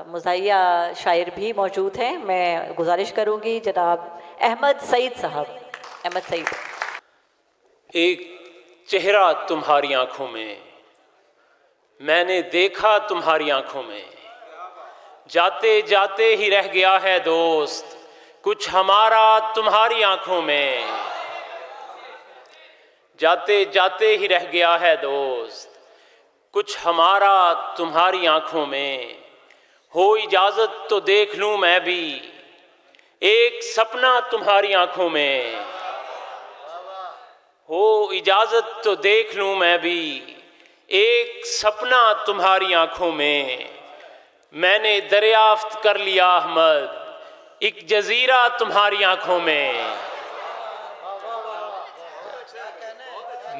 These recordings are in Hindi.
मुज़ाहिया शायर भी मौजूद हैं। मैं गुजारिश करूँगी जनाब अहमद सईद साहब। अहमद सईद। एक चेहरा तुम्हारी आंखों में मैंने देखा, तुम्हारी आंखों में जाते जाते ही रह गया है दोस्त, कुछ हमारा तुम्हारी आंखों में। जाते जाते ही रह गया है दोस्त, कुछ हमारा तुम्हारी आंखों में। हो इजाजत तो देख लूं मैं भी एक सपना तुम्हारी आंखों में। हो इजाजत तो देख लूं मैं भी एक सपना तुम्हारी आंखों में। मैंने दरियाफ्त कर लिया अहमद, एक जजीरा तुम्हारी आंखों में।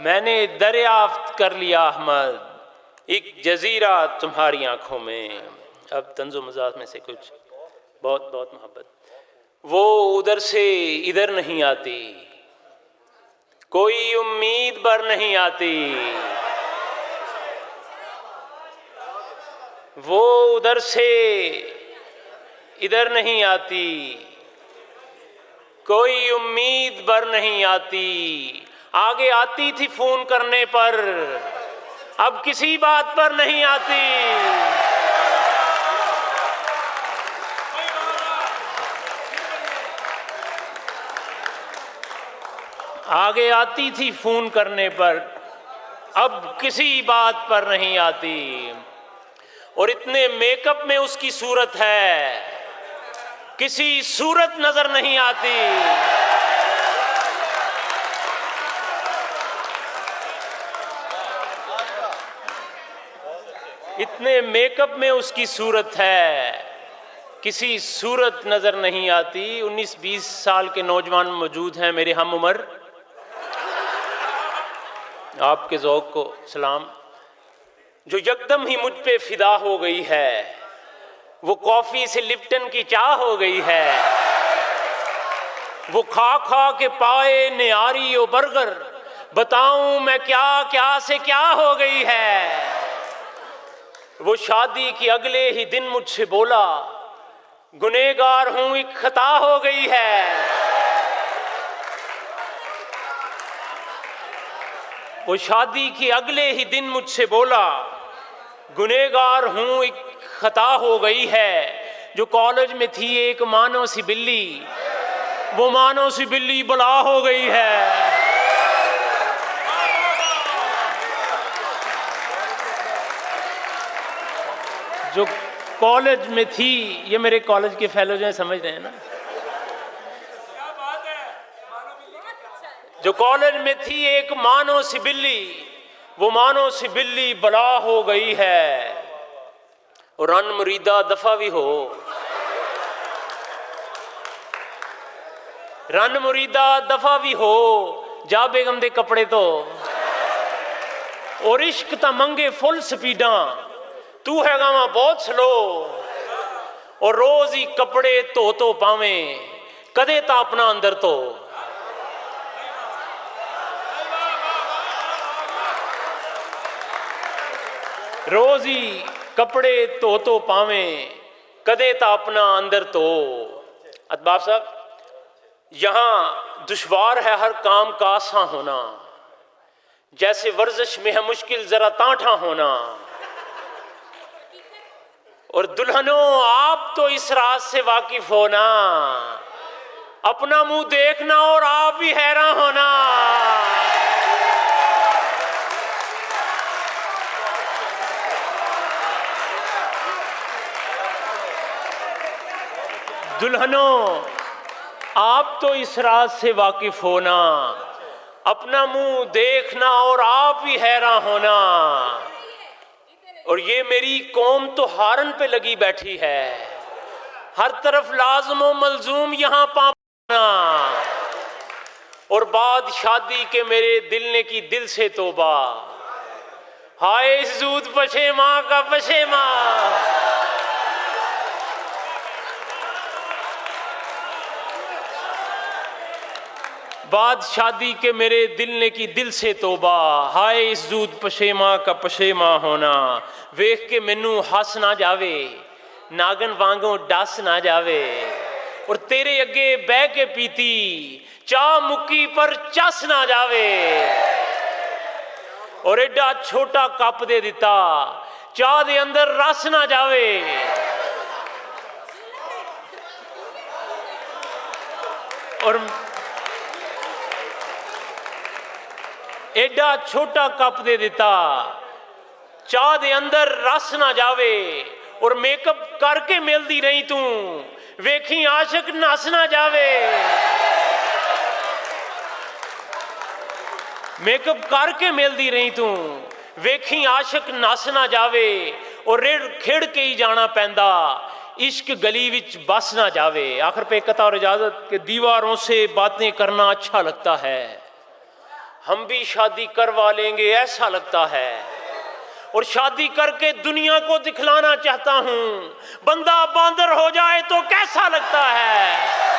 मैंने दरियाफ्त कर लिया अहमद, एक जजीरा तुम्हारी आंखों में। अब तंज़ो मज़ाक में से कुछ बहुत बहुत मोहब्बत। वो उधर से इधर नहीं आती, कोई उम्मीद पर नहीं आती। वो उधर से इधर नहीं आती, कोई उम्मीद पर नहीं आती। आगे आती थी फोन करने पर, अब किसी बात पर नहीं आती। आगे आती थी फोन करने पर, अब किसी बात पर नहीं आती। और इतने मेकअप में उसकी सूरत है, किसी सूरत नजर नहीं आती। इतने मेकअप में उसकी सूरत है, किसी सूरत नजर नहीं आती। 19-20 साल के नौजवान मौजूद हैं मेरे हम उम्र, आपके ज़ौक़ को सलाम, जो यकदम ही मुझ पे फिदा हो गई है। वो कॉफ़ी से लिप्टन की चाह हो गई है, वो खा खा के पाए नियारी और बर्गर, बताऊं मैं क्या क्या से क्या हो गई है। वो शादी के अगले ही दिन मुझसे बोला, गुनहगार हूं, एक खता हो गई है। वो शादी के अगले ही दिन मुझसे बोला, गुनहगार हूं, एक खता हो गई है। जो कॉलेज में थी एक मानो सी बिल्ली, वो मानो सी बिल्ली बला हो गई है। जो कॉलेज में थी, ये मेरे कॉलेज के फेलोज हैं, समझ रहे हैं ना। जो कॉलेज में थी एक मानो सी बिल्ली, वो मानो सी बिल्ली बला हो गई है। और रन मुरीदा दफा भी हो, रन मुरीदा दफा भी हो, जा बेगम दे कपड़े तो। और इश्क ता मंगे फुल स्पीडा, तू है गावा बहुत स्लो। और रोज ही कपड़े तो पावे, कदे ता अपना अंदर तो। रोज ही कपड़े तो पावे, कदे ता अपना अंदर तो। अतबाब साहब, यहां दुश्वार है हर काम का आसान होना, जैसे वर्जिश में है मुश्किल जरा तांठा होना। और दुल्हनों आप तो इस राज से वाकिफ होना, अपना मुंह देखना और आप भी हैरान होना। दुल्हनों आप तो इस राज से वाकिफ होना, अपना मुंह देखना और आप भी हैरान होना। और ये मेरी कौम तो हारन पे लगी बैठी है, हर तरफ लाज़िम व मलजूम यहाँ पाना। और बाद शादी के मेरे दिल ने की दिल से तौबा, हाय इस जूद पशेमा का पशेमा। बाद शादी के मेरे दिल ने की दिल से तौबा, हाय इस जूद पशेमा का पशेमा होना। वेख के मैनू हस ना जावे, नागन वांगों डस ना जावे। और तेरे अगे बह के पीती चाह मुक्की पर चस ना जावे। और एडा छोटा कप दे दिता चाह दे अंदर रस ना जावे। और एडा छोटा कप दे दिता चाह दे अंदर रस ना जावे। और मेकअप करके मिलदी रही तू वेखी आशिक नस ना जावे। मेकअप करके मिलदी रही तू वेखी आशिक नस ना जावे। और रेड़ खिड़ के ही जाना पैंदा इश्क गली विच बस ना जावे। आखिर पे कथा और इजाजत के दीवारों से बातें करना अच्छा लगता है, हम भी शादी करवा लेंगे ऐसा लगता है। और शादी करके दुनिया को दिखलाना चाहता हूं, बंदा बांदर हो जाए तो कैसा लगता है।